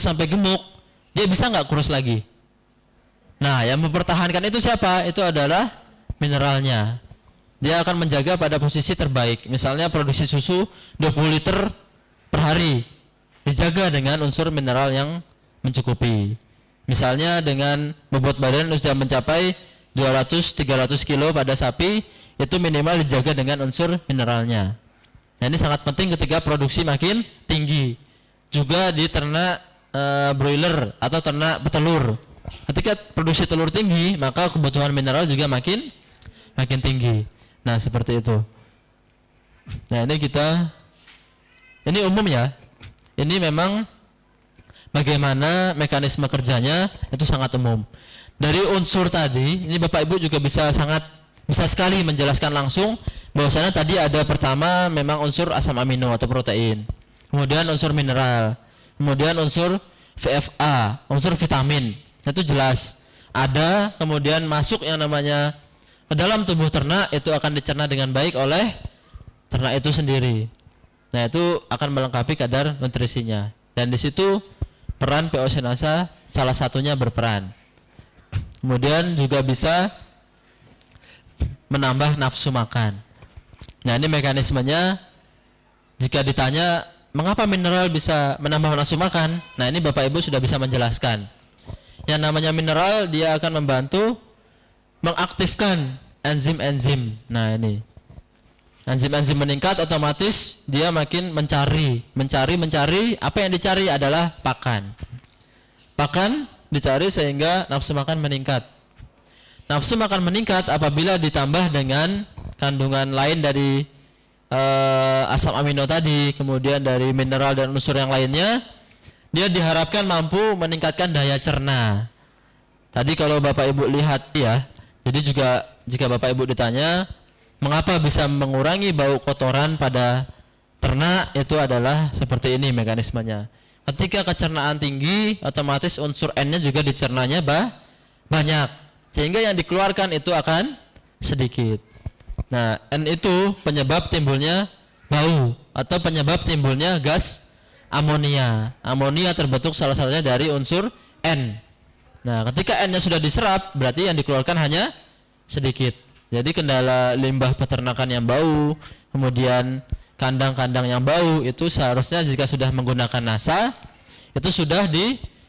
sampai gemuk, dia bisa nggak kurus lagi? Nah, yang mempertahankan itu siapa? Itu adalah mineralnya. Dia akan menjaga pada posisi terbaik. Misalnya produksi susu 20 liter per hari, dijaga dengan unsur mineral yang mencukupi. Misalnya dengan bobot badan sudah mencapai 200-300 kilo pada sapi, itu minimal dijaga dengan unsur mineralnya. Nah, ini sangat penting ketika produksi makin tinggi. Juga di ternak broiler atau ternak petelur. Ketika produksi telur tinggi, maka kebutuhan mineral juga makin tinggi. Nah, seperti itu. Nah, ini umum ya. Ini memang bagaimana mekanisme kerjanya itu sangat umum. Dari unsur tadi, ini Bapak Ibu juga bisa sekali menjelaskan langsung bahwasanya tadi ada pertama memang unsur asam amino atau protein. Kemudian unsur mineral, kemudian unsur VFA, unsur vitamin. Itu jelas ada, kemudian masuk yang namanya ke dalam tubuh ternak, itu akan dicerna dengan baik oleh ternak itu sendiri. Nah, itu akan melengkapi kadar nutrisinya, dan di situ peran PO Senasa salah satunya berperan. Kemudian juga bisa menambah nafsu makan. Nah, ini mekanismenya. Jika ditanya mengapa mineral bisa menambah nafsu makan, nah ini Bapak Ibu sudah bisa menjelaskan. Yang namanya mineral, dia akan membantu mengaktifkan enzim-enzim. Nah, ini enzim-enzim meningkat, otomatis dia makin mencari. Apa yang dicari adalah pakan dicari sehingga nafsu makan meningkat. Nafsu makan meningkat apabila ditambah dengan kandungan lain dari asam amino tadi, kemudian dari mineral dan unsur yang lainnya, dia diharapkan mampu meningkatkan daya cerna. Tadi kalau Bapak Ibu lihat ya, jadi juga jika Bapak Ibu ditanya mengapa bisa mengurangi bau kotoran pada ternak, itu adalah seperti ini mekanismenya. Ketika kecernaan tinggi, otomatis unsur N-nya juga dicernanya banyak, sehingga yang dikeluarkan itu akan sedikit. Nah, N itu penyebab timbulnya bau atau penyebab timbulnya gas amonia. Amonia terbentuk salah satunya dari unsur N. Nah, ketika N-nya sudah diserap, berarti yang dikeluarkan hanya sedikit. Jadi kendala limbah peternakan yang bau, kemudian kandang-kandang yang bau, itu seharusnya jika sudah menggunakan NASA, itu sudah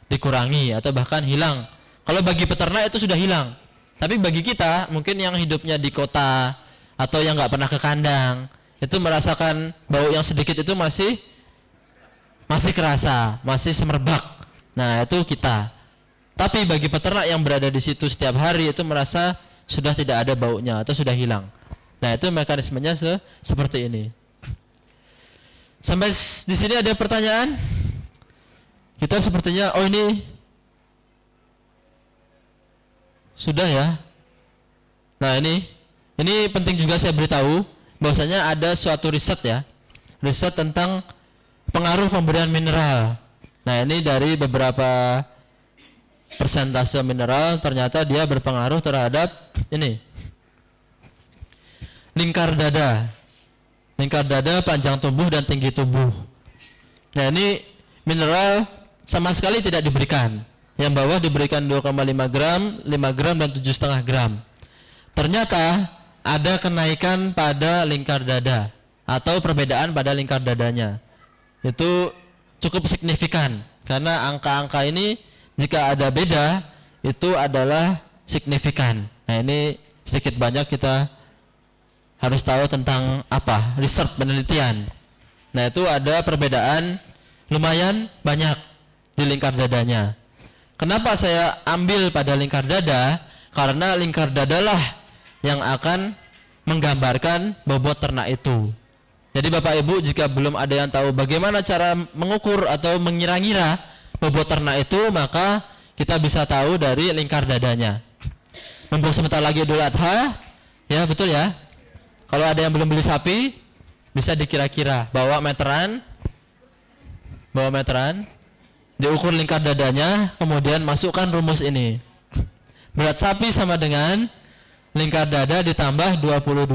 dikurangi atau bahkan hilang. Kalau bagi peternak itu sudah hilang. Tapi bagi kita, mungkin yang hidupnya di kota atau yang nggak pernah ke kandang, itu merasakan bau yang sedikit itu masih kerasa, masih semerbak. Nah, itu kita. Tapi bagi peternak yang berada di situ setiap hari itu merasa sudah tidak ada baunya atau sudah hilang. Nah, itu mekanismenya seperti ini. Sampai di sini ada pertanyaan? Kita sepertinya, oh ini sudah ya. Nah, ini penting juga saya beritahu bahwasanya ada suatu riset ya. Riset tentang pengaruh pemberian mineral. Nah, ini dari beberapa persentase mineral ternyata dia berpengaruh terhadap ini. Lingkar dada, panjang tubuh dan tinggi tubuh. Nah, ini mineral sama sekali tidak diberikan. Yang bawah diberikan 2,5 gram, 5 gram dan 7,5 gram. Ternyata ada kenaikan pada lingkar dada atau perbedaan pada lingkar dadanya. Itu cukup signifikan karena angka-angka ini jika ada beda itu adalah signifikan. Nah, ini sedikit banyak kita harus tahu tentang apa? Riset, penelitian. Nah, itu ada perbedaan lumayan banyak di lingkar dadanya. Kenapa saya ambil pada lingkar dada? Karena lingkar dadalah yang akan menggambarkan bobot ternak itu. Jadi Bapak Ibu jika belum ada yang tahu bagaimana cara mengukur atau mengira-ngira bobot ternak itu, maka kita bisa tahu dari lingkar dadanya. Mumpung sebentar lagi Idul Adha, ya betul ya. Kalau ada yang belum beli sapi, bisa dikira-kira bawa meteran, diukur lingkar dadanya, kemudian masukkan rumus ini. Berat sapi sama dengan lingkar dada ditambah 22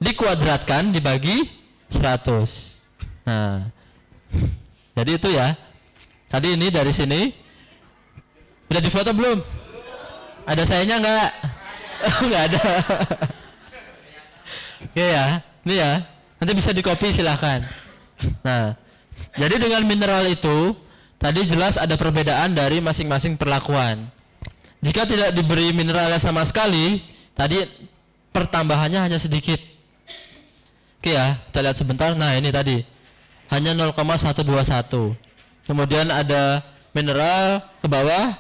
dikuadratkan dibagi 100. Nah, jadi itu ya. Tadi ini dari sini. Udah difoto belum? Ada sayanya nggak? Nggak ada. Oke ya, ini ya. Nanti bisa di copy silahkan. Nah, jadi dengan mineral itu tadi jelas ada perbedaan dari masing-masing perlakuan. Jika tidak diberi mineralnya sama sekali, tadi pertambahannya hanya sedikit. Oke ya, kita lihat sebentar. Nah ini tadi hanya 0,121. Kemudian ada mineral ke bawah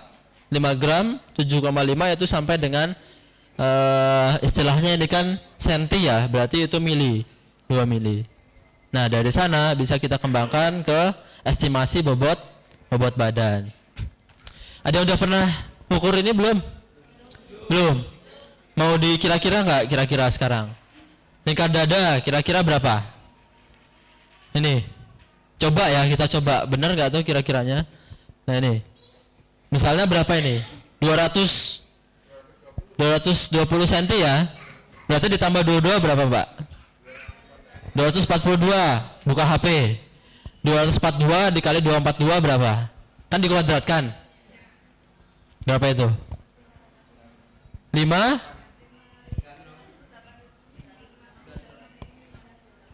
5 gram 7,5 itu sampai dengan istilahnya ini kan senti ya, berarti itu mili, 2 mili. Nah dari sana bisa kita kembangkan ke estimasi bobot badan. Ada yang udah pernah ukur ini belum? Belum. Mau dikira-kira nggak kira-kira sekarang? Lingkar dada kira-kira berapa? Ini. Coba ya, kita coba. Bener nggak tuh kira-kiranya? Nah ini. Misalnya berapa ini? 220 cm ya. Berarti ditambah 22 berapa, Pak? 242. Buka HP. 242 dikali 242 berapa? Kan dikuadratkan. Berapa itu? 5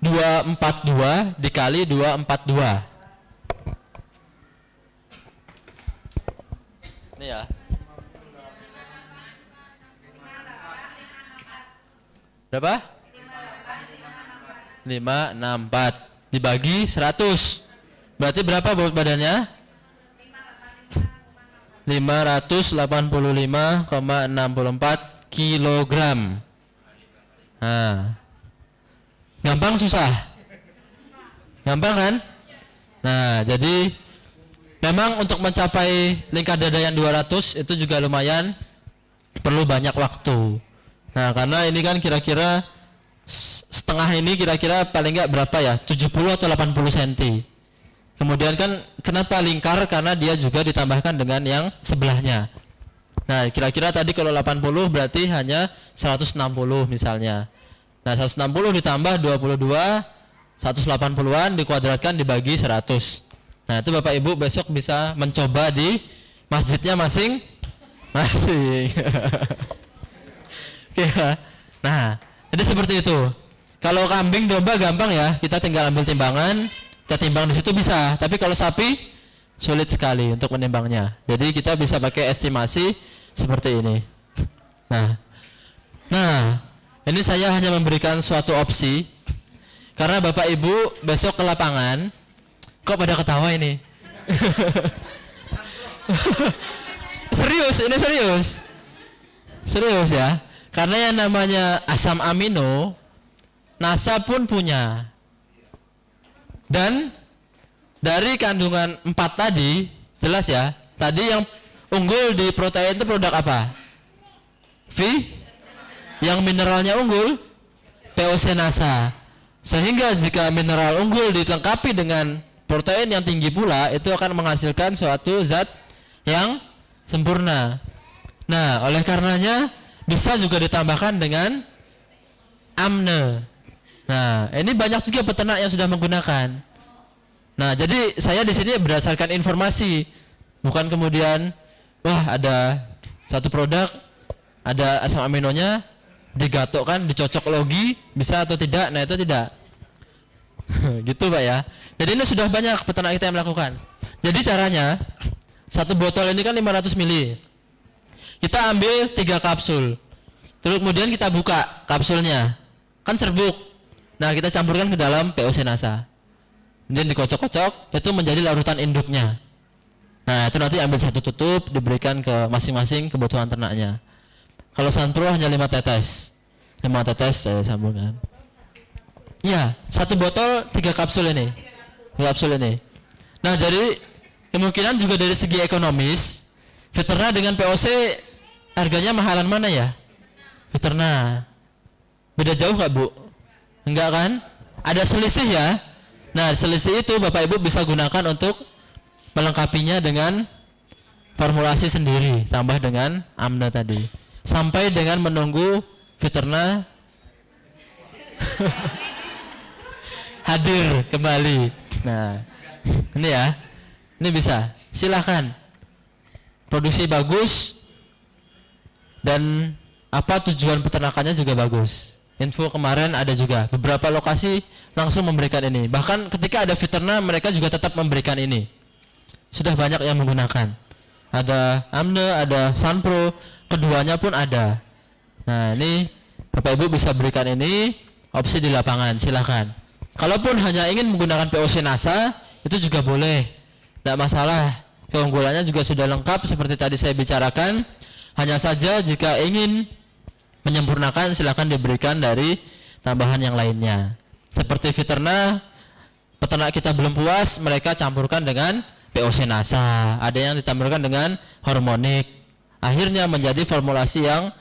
242 dikali 242. Ini ya. Berapa? 564 dibagi 100. Berarti berapa bobot badannya? 585,64 kilogram. Nah. Gampang susah? Gampang kan? Nah, jadi memang untuk mencapai lingkar dada yang 200 itu juga lumayan perlu banyak waktu. Nah, karena ini kan kira-kira setengah ini kira-kira paling enggak berapa ya? 70 atau 80 cm. Kemudian kan kenapa lingkar? Karena dia juga ditambahkan dengan yang sebelahnya. Nah, kira-kira tadi kalau 80 berarti hanya 160 misalnya. Nah, 160 ditambah 22, 180-an dikuadratkan dibagi 100. Nah, itu Bapak Ibu besok bisa mencoba di masjidnya masing-masing. Oke ya. Nah, jadi seperti itu. Kalau kambing domba gampang ya, kita tinggal ambil timbangan, kita timbang di situ bisa. Tapi kalau sapi sulit sekali untuk menimbangnya. Jadi kita bisa pakai estimasi seperti ini. Nah, ini saya hanya memberikan suatu opsi karena Bapak Ibu besok ke lapangan. Kok pada ketawa ini? Serius, ini serius. Serius ya. Karena yang namanya asam amino NASA pun punya. Dan dari kandungan 4 tadi jelas ya. Tadi yang unggul di protein itu produk apa? Yang mineralnya unggul POC NASA. Sehingga jika mineral unggul dilengkapi dengan protein yang tinggi pula, itu akan menghasilkan suatu zat yang sempurna. Nah, oleh karenanya bisa juga ditambahkan dengan amne. Nah, ini banyak juga peternak yang sudah menggunakan. Nah, jadi saya di sini berdasarkan informasi, bukan kemudian wah ada satu produk ada asam aminonya digatokkan, dicocok logi, bisa atau tidak? Nah, itu tidak. Gitu Pak ya. Jadi ini sudah banyak peternak kita yang melakukan. Jadi caranya, satu botol ini kan 500 ml. Kita ambil 3 kapsul. Terus kemudian kita buka kapsulnya. Kan serbuk. Nah, kita campurkan ke dalam POC NASA. Kemudian dikocok-kocok, itu menjadi larutan induknya. Nah, itu nanti ambil satu tutup, diberikan ke masing-masing kebutuhan ternaknya. Kalau Sunpro hanya 5 tetes. 5 tetes saya sambungkan. Ya, satu botol 3 kapsul ini. 3 kapsul ini. Nah, jadi kemungkinan juga dari segi ekonomis, veterna dengan POC harganya mahalan mana ya? Veterna. Beda jauh nggak Bu? Enggak kan? Ada selisih ya? Nah, selisih itu Bapak Ibu bisa gunakan untuk melengkapinya dengan formulasi sendiri, tambah dengan amna tadi. Sampai dengan menunggu veterna hadir kembali. Nah, ini ya. Ini bisa silahkan. Produksi bagus dan apa tujuan peternakannya juga bagus. Info kemarin ada juga beberapa lokasi langsung memberikan ini. Bahkan ketika ada veteriner mereka juga tetap memberikan ini. Sudah banyak yang menggunakan. Ada Amne, ada Sunpro, keduanya pun ada. Nah ini Bapak Ibu bisa berikan ini opsi di lapangan, silahkan. Kalaupun hanya ingin menggunakan POC NASA itu juga boleh, tidak masalah. Keunggulannya juga sudah lengkap seperti tadi saya bicarakan. Hanya saja jika ingin menyempurnakan silahkan diberikan dari tambahan yang lainnya. Seperti Viterna, peternak kita belum puas, mereka campurkan dengan POC NASA. Ada yang dicampurkan dengan hormonik. Akhirnya menjadi formulasi yang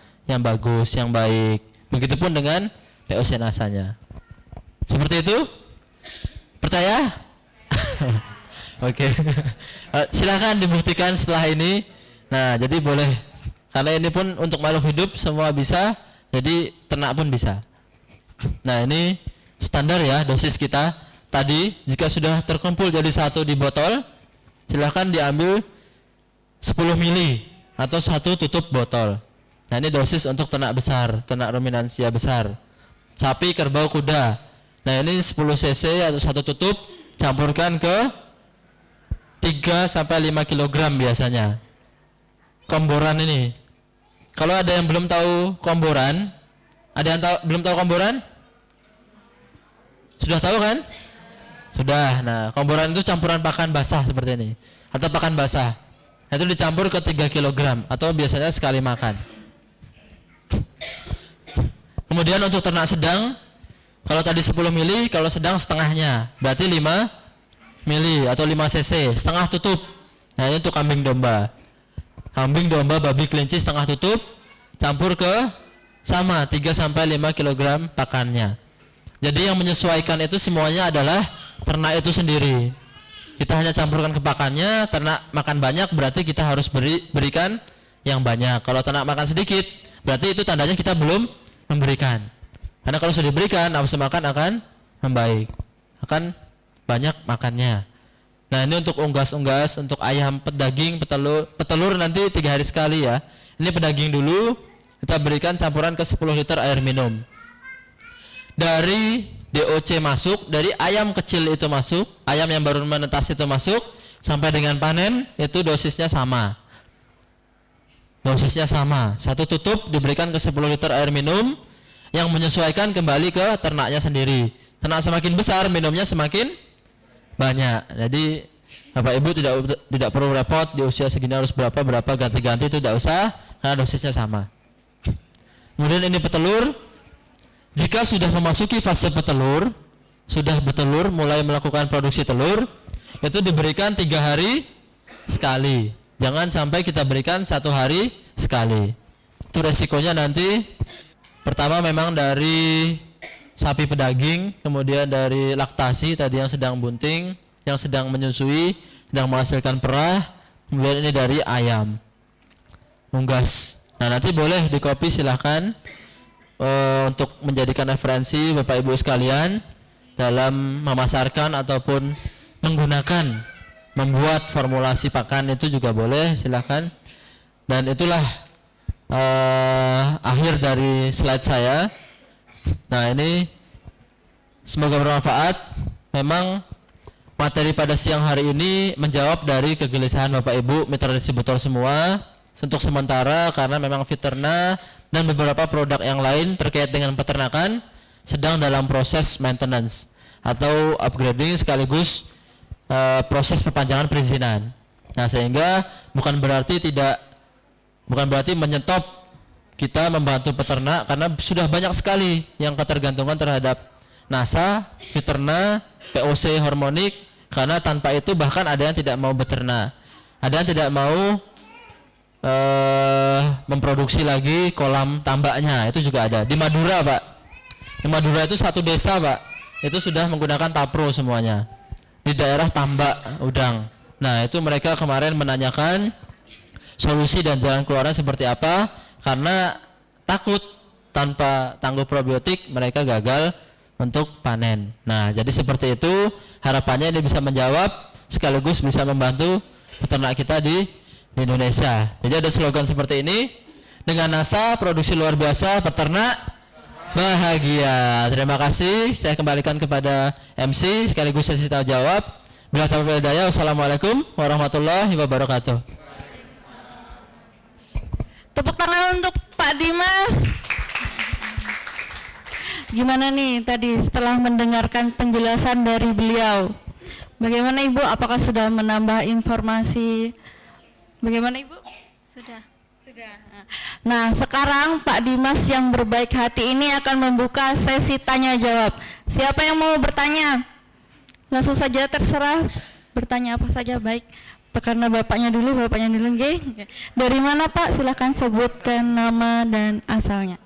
bagus, yang baik. Begitupun dengan POC NASA-nya. Seperti itu? Percaya? Oke. Silakan dibuktikan setelah ini. Nah, jadi boleh. Karena ini pun untuk makhluk hidup semua bisa, jadi ternak pun bisa. Nah, ini standar ya dosis kita. Tadi jika sudah terkumpul jadi satu di botol, silakan diambil 10 mili atau satu tutup botol. Nah, ini dosis untuk ternak besar, ternak ruminansia besar. Sapi, kerbau, kuda. Nah, ini 10 cc atau satu tutup campurkan ke 3 sampai 5 kg biasanya. Komboran ini. Kalau ada yang belum tahu komboran, ada yang belum tahu komboran? Sudah tahu kan? Sudah. Nah, komboran itu campuran pakan basah seperti ini atau pakan basah. Itu dicampur ke 3 kg atau biasanya sekali makan. Kemudian untuk ternak sedang, kalau tadi 10 mili, kalau sedang setengahnya, berarti 5 mili atau 5 cc, setengah tutup. Nah, ini untuk kambing domba. Kambing domba, babi, kelinci setengah tutup, campur ke sama 3 sampai 5 kg pakannya. Jadi yang menyesuaikan itu semuanya adalah ternak itu sendiri. Kita hanya campurkan ke pakannya, ternak makan banyak berarti kita harus berikan yang banyak. Kalau ternak makan sedikit, berarti itu tandanya kita belum memberikan. Karena kalau sudah diberikan, nafsu makan akan membaik, akan banyak makannya. Nah, ini untuk unggas-unggas, untuk ayam, pedaging, petelur nanti 3 hari sekali ya. Ini pedaging dulu, kita berikan campuran ke 10 liter air minum. Dari DOC masuk, dari ayam kecil itu masuk, ayam yang baru menetas itu masuk, sampai dengan panen, itu dosisnya sama. Dosisnya sama, satu tutup diberikan ke 10 liter air minum, yang menyesuaikan kembali ke ternaknya sendiri. Ternak semakin besar, minumnya semakin banyak. Jadi Bapak Ibu tidak perlu repot di usia segini harus berapa ganti-ganti, itu tidak usah karena dosisnya sama. Kemudian ini petelur. Jika sudah memasuki fase petelur, sudah betelur, mulai melakukan produksi telur, itu diberikan 3 hari sekali. Jangan sampai kita berikan 1 hari sekali. Itu resikonya nanti. Pertama memang dari sapi pedaging, kemudian dari laktasi tadi yang sedang bunting, yang sedang menyusui, sedang menghasilkan perah, kemudian ini dari ayam unggas. Nah, nanti boleh di copy silahkan untuk menjadikan referensi Bapak Ibu sekalian dalam memasarkan ataupun menggunakan membuat formulasi pakan itu juga boleh, silahkan. Dan itulah akhir dari slide saya. Nah, ini semoga bermanfaat. Memang materi pada siang hari ini menjawab dari kegelisahan Bapak Ibu mitra distributor semua untuk sementara, karena memang Viterna dan beberapa produk yang lain terkait dengan peternakan sedang dalam proses maintenance atau upgrading sekaligus proses perpanjangan perizinan. Nah, sehingga bukan berarti menyetop kita membantu peternak, karena sudah banyak sekali yang ketergantungan terhadap NASA, Viterna, POC, hormonik, karena tanpa itu bahkan ada yang tidak mau beternak, ada yang tidak mau memproduksi lagi kolam tambaknya, itu juga ada. Di Madura, Pak, di Madura itu satu desa, Pak, itu sudah menggunakan tapro semuanya di daerah tambak udang. Nah, itu mereka kemarin menanyakan solusi dan jalan keluarnya seperti apa, karena takut tanpa tangguh probiotik mereka gagal untuk panen. Nah, jadi seperti itu, harapannya ini bisa menjawab sekaligus bisa membantu peternak kita di Indonesia. Jadi ada slogan seperti ini, dengan NASA produksi luar biasa, peternak bahagia. Terima kasih. Saya kembalikan kepada MC sekaligus sesi tanya jawab. Bila taufiq wal hidayah. Wassalamualaikum warahmatullahi wabarakatuh. Tepuk tangan untuk Pak Dimas. Gimana nih tadi setelah mendengarkan penjelasan dari beliau? Bagaimana Ibu? Apakah sudah menambah informasi? Bagaimana Ibu? Sudah. Nah, sekarang Pak Dimas yang berbaik hati ini akan membuka sesi tanya jawab. Siapa yang mau bertanya? Langsung saja, terserah bertanya apa saja, baik. Karena bapaknya dulu, nggih. Dari mana Pak? Silahkan sebutkan nama dan asalnya.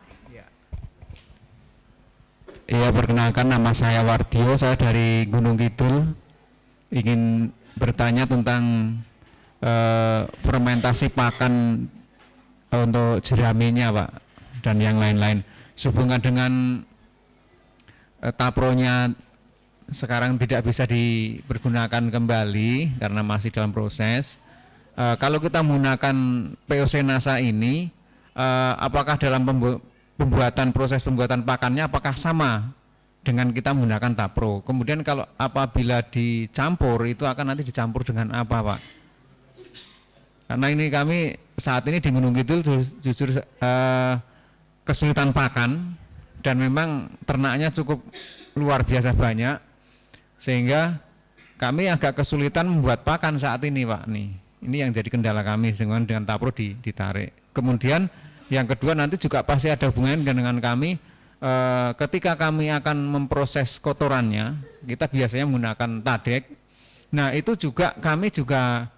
Iya, perkenalkan, nama saya Wardio, saya dari Gunung Kidul. Ingin bertanya tentang fermentasi pakan untuk jeraminya Pak, dan yang lain-lain. Sehubungan dengan tapronya sekarang tidak bisa dipergunakan kembali karena masih dalam proses. Kalau kita menggunakan POC NASA ini, apakah dalam proses pembuatan pakannya apakah sama dengan kita menggunakan tapro? Kemudian kalau apabila dicampur itu akan nanti dicampur dengan apa Pak? Karena ini kami saat ini di Gunung Kidul jujur kesulitan pakan, dan memang ternaknya cukup luar biasa banyak, sehingga kami agak kesulitan membuat pakan saat ini Pak. Ini yang jadi kendala kami dengan tapro ditarik. Kemudian yang kedua, nanti juga pasti ada hubungannya dengan kami ketika kami akan memproses kotorannya, kita biasanya menggunakan tadek. Nah itu juga kami juga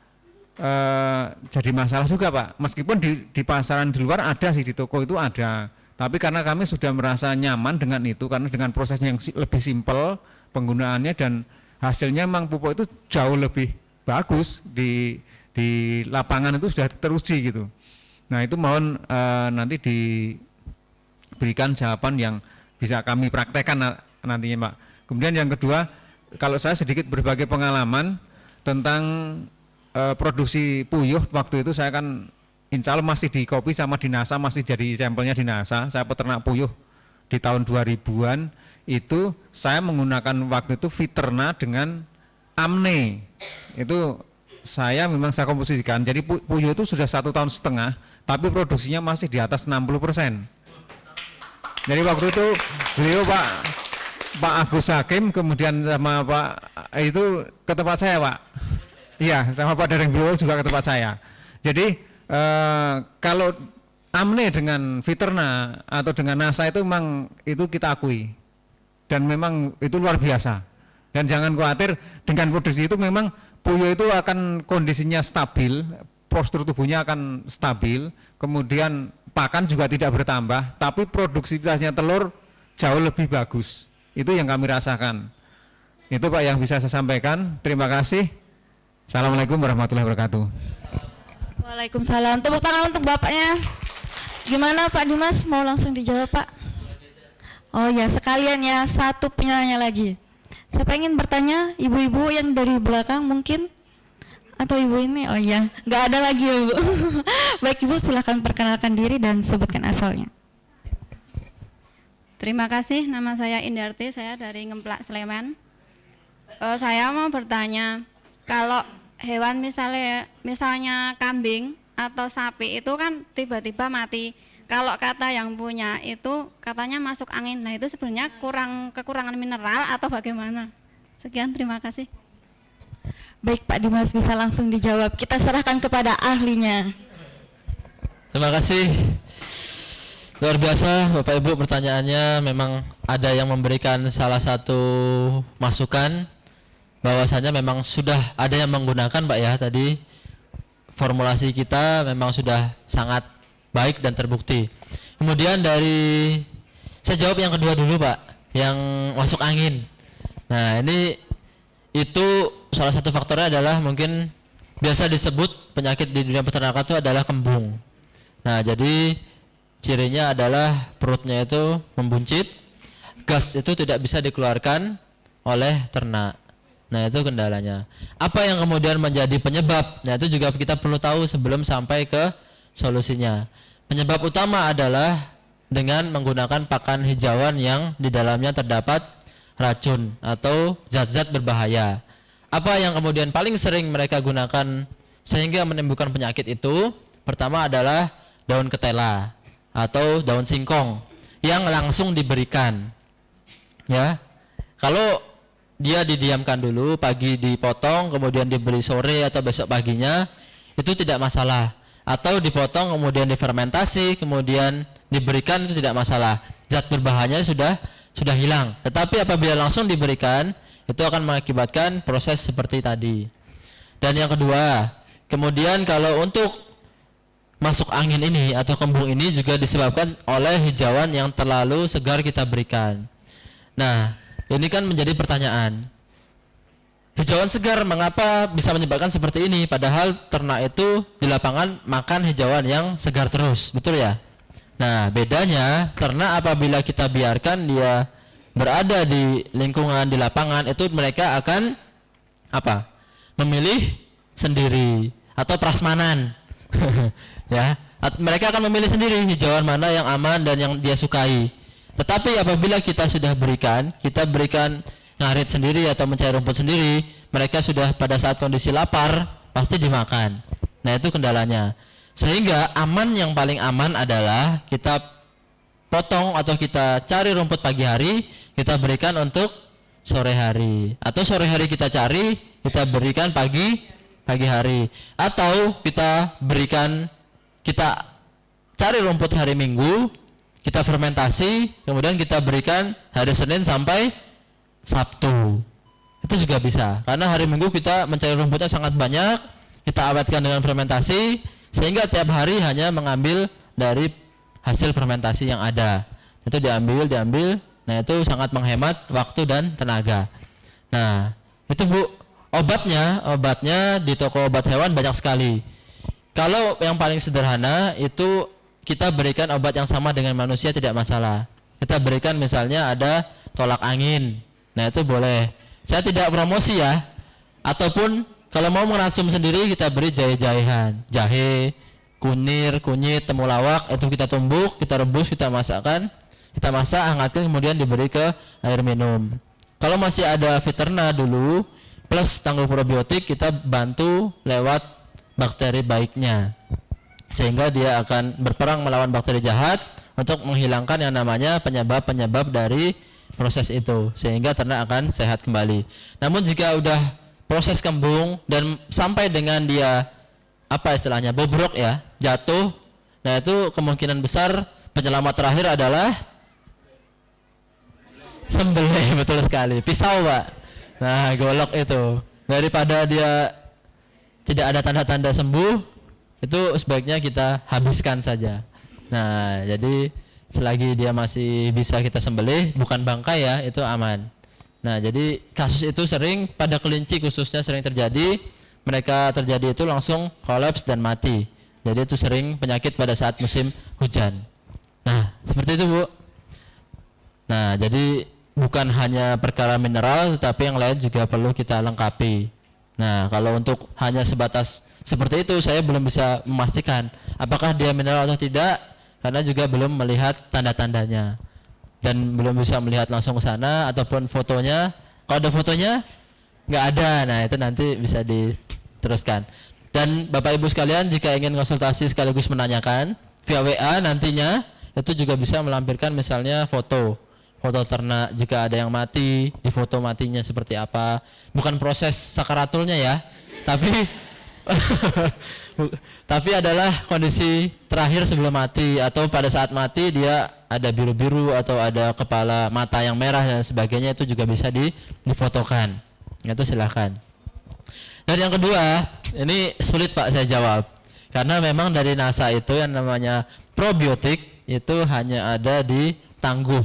jadi masalah juga Pak, meskipun di pasaran di luar ada sih, di toko itu ada, tapi karena kami sudah merasa nyaman dengan itu, karena dengan prosesnya yang lebih simpel penggunaannya, dan hasilnya memang pupuk itu jauh lebih bagus di lapangan, itu sudah teruji gitu. Nah itu mohon nanti diberikan jawaban yang bisa kami praktekkan nantinya Pak. Kemudian yang kedua, kalau saya sedikit berbagi pengalaman tentang produksi puyuh, waktu itu saya kan insya Allah masih di kopi sama di NASA, masih jadi sampelnya di NASA. Saya peternak puyuh di tahun 2000-an, itu saya menggunakan waktu itu Viterna dengan Amne. Itu saya memang saya komposisikan, jadi puyuh itu sudah 1,5 tahun, tapi produksinya masih di atas 60%. Jadi waktu itu beliau Pak Agus Hakim, kemudian sama Pak itu ke tempat saya Pak. Iya, sama Pak Dereng beliau juga ke tempat saya. Jadi kalau Amne dengan Viterna atau dengan NASA itu memang itu kita akui, dan memang itu luar biasa. Dan jangan khawatir, dengan produksi itu memang puyuh itu akan kondisinya stabil, postur tubuhnya akan stabil, kemudian pakan juga tidak bertambah, tapi produksivitasnya telur jauh lebih bagus. Itu yang kami rasakan. Itu Pak yang bisa saya sampaikan. Terima kasih. Assalamualaikum warahmatullahi wabarakatuh. Waalaikumsalam. Tepuk tangan untuk bapaknya. Gimana Pak Dimas, mau langsung dijawab Pak? Oh ya, sekalian ya, satu penanya lagi. Saya pengen bertanya, ibu-ibu yang dari belakang mungkin, atau ibu ini? Oh iya, nggak ada lagi Ibu. Baik Ibu, silahkan perkenalkan diri dan sebutkan asalnya. Terima kasih, nama saya Indarti, saya dari Ngemplak, Sleman. Saya mau bertanya, kalau hewan misalnya kambing atau sapi itu kan tiba-tiba mati. Kalau kata yang punya itu katanya masuk angin. Nah itu sebenarnya kekurangan mineral atau bagaimana? Sekian, terima kasih. Baik Pak Dimas, bisa langsung dijawab. Kita serahkan kepada ahlinya. Terima kasih. Luar biasa Bapak Ibu, pertanyaannya memang ada yang memberikan salah satu masukan bahwasanya memang sudah ada yang menggunakan Pak ya, tadi formulasi kita memang sudah sangat baik dan terbukti. Kemudian dari, saya jawab yang kedua dulu Pak, yang masuk angin. Nah ini itu salah satu faktornya adalah mungkin biasa disebut penyakit di dunia peternakan itu adalah kembung. Nah jadi cirinya adalah perutnya itu membuncit, gas itu tidak bisa dikeluarkan oleh ternak. Nah, itu kendalanya. Apa yang kemudian menjadi penyebab? Nah, itu juga kita perlu tahu sebelum sampai ke solusinya. Penyebab utama adalah dengan menggunakan pakan hijauan yang di dalamnya terdapat racun atau zat-zat berbahaya. Apa yang kemudian paling sering mereka gunakan sehingga menimbulkan penyakit itu? Pertama adalah daun ketela atau daun singkong yang langsung diberikan. Ya. Kalau dia didiamkan dulu, pagi dipotong, kemudian diberi sore atau besok paginya, itu tidak masalah. Atau dipotong kemudian difermentasi, kemudian diberikan, itu tidak masalah. Zat berbahayanya sudah hilang. Tetapi apabila langsung diberikan, itu akan mengakibatkan proses seperti tadi. Dan yang kedua, kemudian kalau untuk masuk angin ini atau kembung ini juga disebabkan oleh hijauan yang terlalu segar kita berikan. Nah, ini kan menjadi pertanyaan. Hijauan segar mengapa bisa menyebabkan seperti ini? Padahal ternak itu di lapangan makan hijauan yang segar terus, betul ya? Nah, bedanya ternak apabila kita biarkan dia berada di lingkungan di lapangan, itu mereka akan apa? Memilih sendiri atau prasmanan. Ya, mereka akan memilih sendiri hijauan mana yang aman dan yang dia sukai. Tetapi apabila kita sudah berikan, kita berikan ngarit sendiri atau mencari rumput sendiri, mereka sudah pada saat kondisi lapar pasti dimakan. Nah, itu kendalanya. Sehingga aman, yang paling aman adalah kita potong atau kita cari rumput pagi hari, kita berikan untuk sore hari, atau sore hari kita cari, kita berikan pagi hari, atau kita cari rumput hari Minggu, kita fermentasi, kemudian kita berikan hari Senin sampai Sabtu. Itu juga bisa, karena hari Minggu kita mencari rumputnya sangat banyak, kita awetkan dengan fermentasi, sehingga tiap hari hanya mengambil dari hasil fermentasi yang ada. Itu diambil. Nah, itu sangat menghemat waktu dan tenaga. Nah, itu Bu, obatnya di toko obat hewan banyak sekali. Kalau yang paling sederhana itu kita berikan obat yang sama dengan manusia tidak masalah. Kita berikan misalnya ada tolak angin. Nah, itu boleh. Saya tidak promosi ya. Ataupun kalau mau meransum sendiri kita beri jahe-jahean, jahe, kunyit, temulawak, itu kita tumbuk, kita rebus, kita masak, hangatkan, kemudian diberi ke air minum. Kalau masih ada Viterna dulu plus tangguh probiotik, kita bantu lewat bakteri baiknya, sehingga dia akan berperang melawan bakteri jahat untuk menghilangkan yang namanya penyebab dari proses itu, sehingga ternak akan sehat kembali. Namun jika udah proses kembung dan sampai dengan dia apa istilahnya bobrok ya, jatuh, nah itu kemungkinan besar penyelamat terakhir adalah sembelih. Betul sekali, pisau Pak. Nah, golok itu, daripada dia tidak ada tanda-tanda sembuh, itu sebaiknya kita habiskan saja. Nah, jadi selagi dia masih bisa kita sembelih, bukan bangkai ya, itu aman. Nah, jadi kasus itu sering pada kelinci khususnya sering terjadi. Mereka terjadi itu langsung kolaps dan mati. Jadi itu sering penyakit pada saat musim hujan. Nah, seperti itu Bu. Nah, jadi bukan hanya perkara mineral, tetapi yang lain juga perlu kita lengkapi. Nah, kalau untuk hanya sebatas seperti itu, saya belum bisa memastikan apakah dia mineral atau tidak, karena juga belum melihat tanda-tandanya dan belum bisa melihat langsung ke sana ataupun fotonya. Kalau ada fotonya nggak ada, nah itu nanti bisa diteruskan. Dan Bapak Ibu sekalian, jika ingin konsultasi sekaligus menanyakan via WA nantinya, itu juga bisa melampirkan misalnya foto ternak, jika ada yang mati, di foto matinya seperti apa, bukan proses sakaratulnya ya, tapi adalah kondisi terakhir sebelum mati, atau pada saat mati dia ada biru-biru atau ada kepala mata yang merah dan sebagainya, itu juga bisa difotokan. Itu silahkan. Dan yang kedua, ini sulit Pak saya jawab, karena memang dari NASA itu yang namanya probiotik itu hanya ada di tangguh,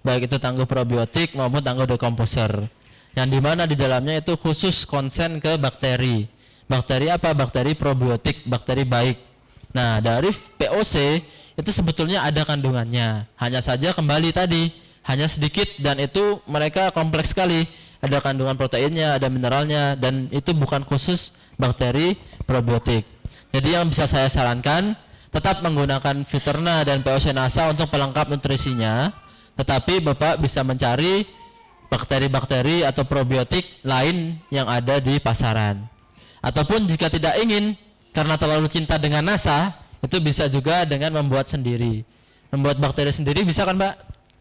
baik itu tangguh probiotik maupun tangguh dekomposer, yang dimana di dalamnya itu khusus konsen ke bakteri. Bakteri apa? Bakteri probiotik, bakteri baik. Nah, dari POC itu sebetulnya ada kandungannya, hanya saja kembali tadi hanya sedikit, dan itu mereka kompleks sekali. ada kandungan proteinnya, ada mineralnya, dan itu bukan khusus bakteri probiotik. Jadi yang bisa saya sarankan tetap menggunakan Viterna dan POC-Nasa untuk pelengkap nutrisinya, tetapi Bapak bisa mencari bakteri-bakteri atau probiotik lain yang ada di pasaran. Ataupun jika tidak ingin karena terlalu cinta dengan NASA, itu bisa juga dengan membuat sendiri. Membuat bakteri sendiri bisa kan, Mbak?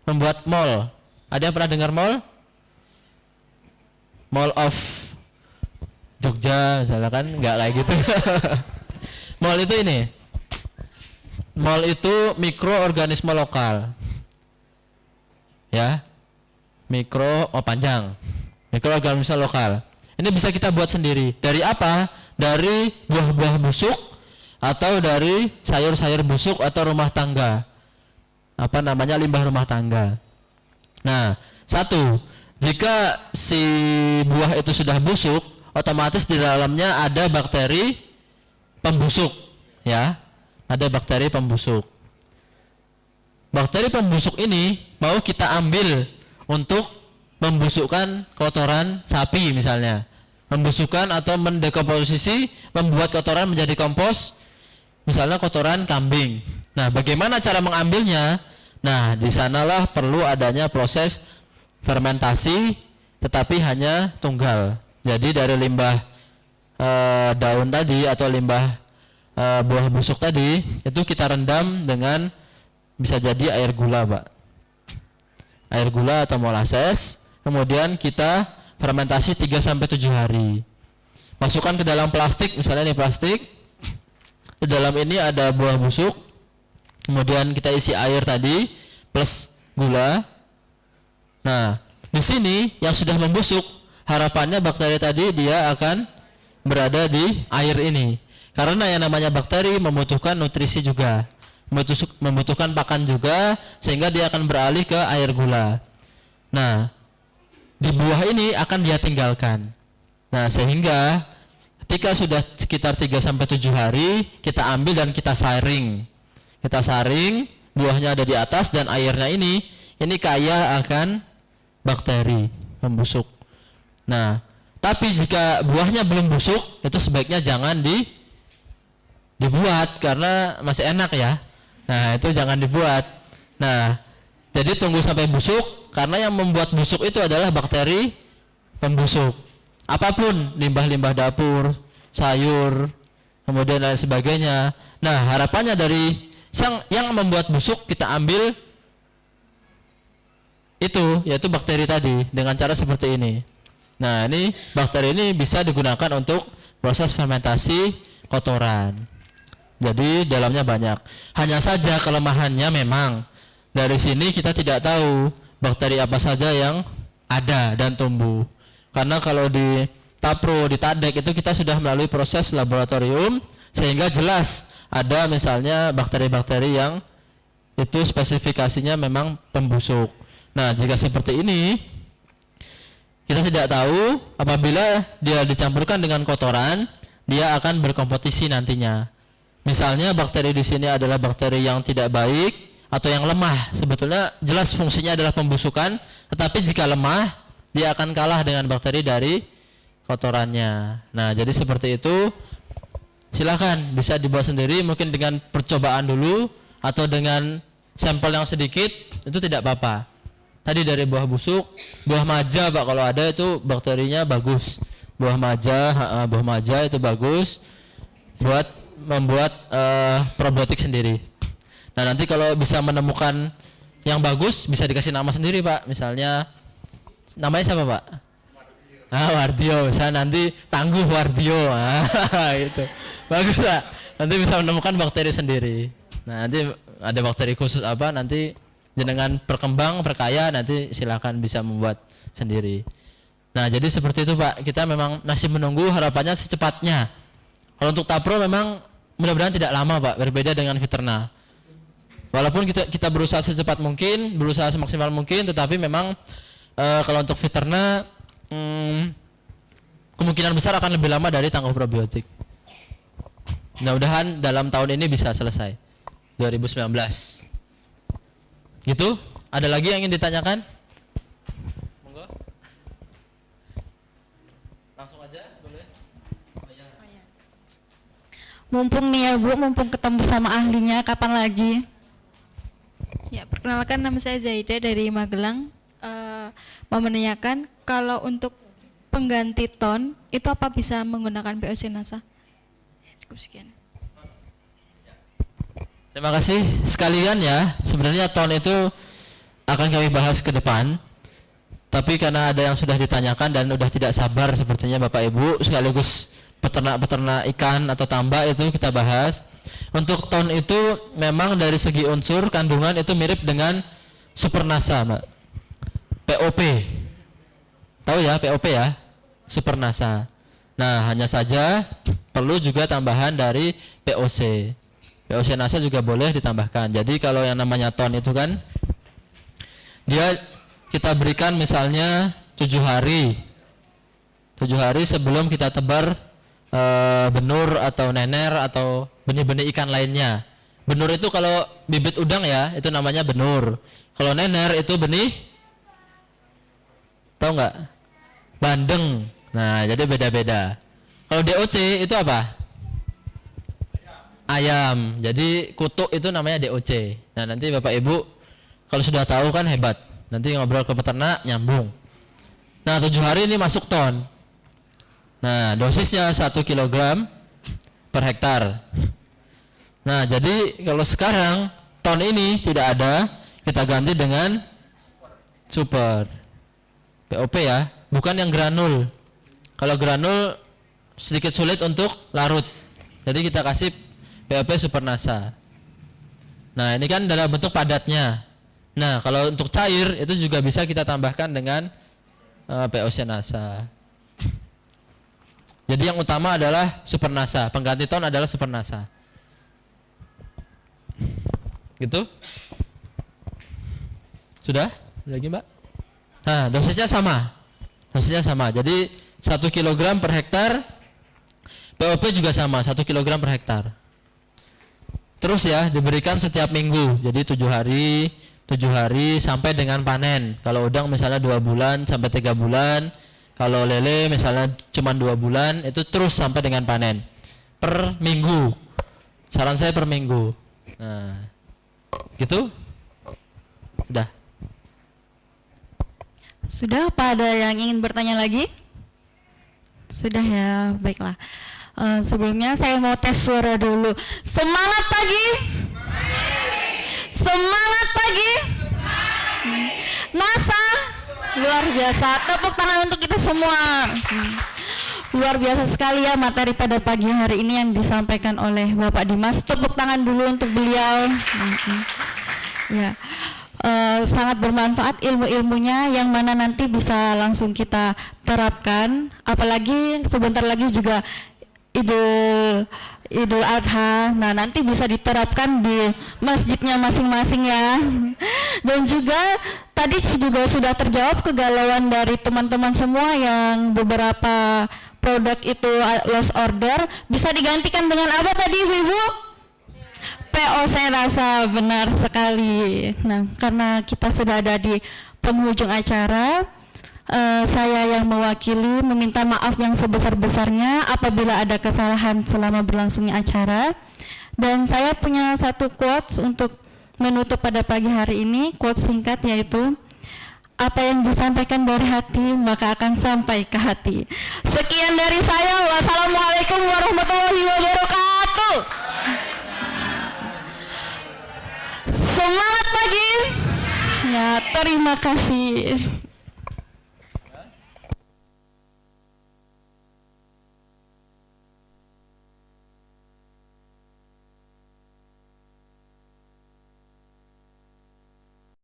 Membuat mol. Ada yang pernah dengar mol? Mall of Jogja misalnya, kan nggak kayak gitu. Mol itu ini, mol itu mikroorganisme lokal, ya, panjang, mikroorganisme lokal. Ini bisa kita buat sendiri. Dari apa? Dari buah-buah busuk atau dari sayur-sayur busuk atau rumah tangga, limbah rumah tangga. Nah, satu, jika si buah itu sudah busuk, otomatis di dalamnya ada bakteri pembusuk, ya. Ada bakteri pembusuk. Bakteri pembusuk ini mau kita ambil untuk membusukkan kotoran sapi misalnya. Membusukkan atau mendekomposisi, membuat kotoran menjadi kompos, misalnya kotoran kambing. Nah, bagaimana cara mengambilnya? Nah, di sanalah perlu adanya proses fermentasi, tetapi hanya tunggal. Jadi dari limbah daun tadi atau limbah buah busuk tadi itu kita rendam dengan bisa jadi air gula, Pak. Air gula atau molasses, kemudian kita fermentasi 3-7 hari. Masukkan ke dalam plastik, misalnya ini plastik. Di dalam ini ada buah busuk. Kemudian kita isi air tadi plus gula. Nah, di sini yang sudah membusuk, harapannya bakteri tadi dia akan berada di air ini. Karena yang namanya bakteri membutuhkan nutrisi juga, membutuhkan pakan juga, sehingga dia akan beralih ke air gula. Nah, di buah ini akan dia tinggalkan. Nah, sehingga ketika sudah sekitar 3-7 hari, kita ambil dan kita saring. Kita saring, buahnya ada di atas dan airnya ini kaya akan bakteri pembusuk. Nah, tapi jika buahnya belum busuk, itu sebaiknya jangan dibuat karena masih enak ya. Nah, itu jangan dibuat. Nah, jadi tunggu sampai busuk, karena yang membuat busuk itu adalah bakteri pembusuk. Apapun, limbah-limbah dapur, sayur, kemudian dan sebagainya. Nah, harapannya dari yang membuat busuk kita ambil itu, yaitu bakteri tadi dengan cara seperti ini. Nah, ini bakteri ini bisa digunakan untuk proses fermentasi kotoran. Jadi dalamnya banyak. Hanya saja kelemahannya memang dari sini kita tidak tahu bakteri apa saja yang ada dan tumbuh. Karena kalau di Tapro, di Tadek itu kita sudah melalui proses laboratorium sehingga jelas ada misalnya bakteri-bakteri yang itu spesifikasinya memang pembusuk. Nah, jika seperti ini kita tidak tahu, apabila dia dicampurkan dengan kotoran, dia akan berkompetisi nantinya. Misalnya bakteri di sini adalah bakteri yang tidak baik atau yang lemah. Sebetulnya jelas fungsinya adalah pembusukan, tetapi jika lemah, dia akan kalah dengan bakteri dari kotorannya. Nah, jadi seperti itu. Silakan bisa dibuat sendiri, mungkin dengan percobaan dulu atau dengan sampel yang sedikit, itu tidak apa-apa. Tadi dari buah busuk, buah maja, Pak, kalau ada itu bakterinya bagus. Buah maja itu bagus buat membuat probiotik sendiri. Nah, nanti kalau bisa menemukan yang bagus, bisa dikasih nama sendiri, Pak. Misalnya namanya siapa, Pak? Wardio, saya nanti Tangguh Wardio, gitu. Bagus, Pak. Nanti bisa menemukan bakteri sendiri. Nah, nanti ada bakteri khusus apa, nanti jenengan perkembang, perkaya, nanti silakan bisa membuat sendiri. Nah, jadi seperti itu, Pak. Kita memang masih menunggu, harapannya secepatnya. Kalau untuk Tapro memang mudah-mudahan tidak lama, Pak, berbeda dengan Viterna. Walaupun kita berusaha secepat mungkin, berusaha semaksimal mungkin, tetapi memang kalau untuk Viterna kemungkinan besar akan lebih lama dari Tangguh Probiotik. Mudah-mudahan dalam tahun ini bisa selesai 2019. Gitu? Ada lagi yang ingin ditanyakan? Monggo. Mumpung nih ya Bu, mumpung ketemu sama ahlinya, kapan lagi? Ya, perkenalkan nama saya Zaida dari Magelang. Mau menanyakan kalau untuk pengganti ton itu apa bisa menggunakan POC NASA? Cukup sekian. Terima kasih sekalian ya. Sebenarnya ton itu akan kami bahas ke depan. Tapi karena ada yang sudah ditanyakan dan udah tidak sabar sepertinya Bapak Ibu sekaligus peternak-peternak ikan atau tambak itu kita bahas. Untuk ton itu memang dari segi unsur kandungan itu mirip dengan Supernasa, Mbak. POP. Tahu ya POP ya? Supernasa. Nah, hanya saja perlu juga tambahan dari POC. POC NASA juga boleh ditambahkan. Jadi kalau yang namanya ton itu kan dia kita berikan misalnya 7 hari. 7 hari sebelum kita tebar benur atau nener atau benih-benih ikan lainnya. Benur itu kalau bibit udang ya, itu namanya benur. Kalau nener itu benih, tahu nggak? Bandeng. Nah, jadi beda-beda. Kalau DOC itu apa? Ayam. Jadi kutuk itu namanya DOC. Nah, nanti Bapak Ibu kalau sudah tahu kan hebat. Nanti ngobrol ke peternak nyambung. Nah, 7 hari ini masuk ton. Nah, dosisnya 1 kg per hektar. Nah, jadi kalau sekarang ton ini tidak ada, kita ganti dengan super POP ya, bukan yang granul. Kalau granul sedikit sulit untuk larut. Jadi kita kasih POP Supernasa. Nah, ini kan dalam bentuk padatnya. Nah, kalau untuk cair itu juga bisa kita tambahkan dengan POC NASA. Jadi yang utama adalah Supernasa, pengganti ton adalah Supernasa. Gitu? Sudah? Lagi, Mbak? Nah, dosisnya sama. Dosisnya sama. Jadi 1 kg per hektar. POP juga sama, 1 kg per hektar. Terus ya, diberikan setiap minggu. Jadi 7 hari sampai dengan panen. Kalau udang misalnya 2 bulan sampai 3 bulan. Kalau lele misalnya cuma 2 bulan, itu terus sampai dengan panen. Per minggu. Saran saya per minggu. Nah, gitu? Sudah. Sudah, apa ada yang ingin bertanya lagi? Sudah ya, baiklah. Sebelumnya saya mau tes suara dulu. Semangat pagi. Semangat pagi. NASA luar biasa. Tepuk tangan untuk kita semua. Luar biasa sekali ya materi pada pagi hari ini yang disampaikan oleh Bapak Dimas. Tepuk tangan dulu untuk beliau. Ya. Sangat bermanfaat ilmu-ilmunya yang mana nanti bisa langsung kita terapkan. Apalagi sebentar lagi juga Idul Adha. Nah, nanti bisa diterapkan di masjidnya masing-masing ya. Dan juga tadi juga sudah terjawab kegalauan dari teman-teman semua yang beberapa produk itu lost order. Bisa digantikan dengan apa tadi Ibu? POC rasa, benar sekali. Nah, karena kita sudah ada di penghujung acara, saya yang mewakili meminta maaf yang sebesar-besarnya apabila ada kesalahan selama berlangsungnya acara. Dan saya punya satu quotes untuk menutup pada pagi hari ini, quotes singkat yaitu, apa yang disampaikan dari hati maka akan sampai ke hati. Sekian dari saya. Wassalamualaikum warahmatullahi wabarakatuh. Semangat pagi. Ya, terima kasih.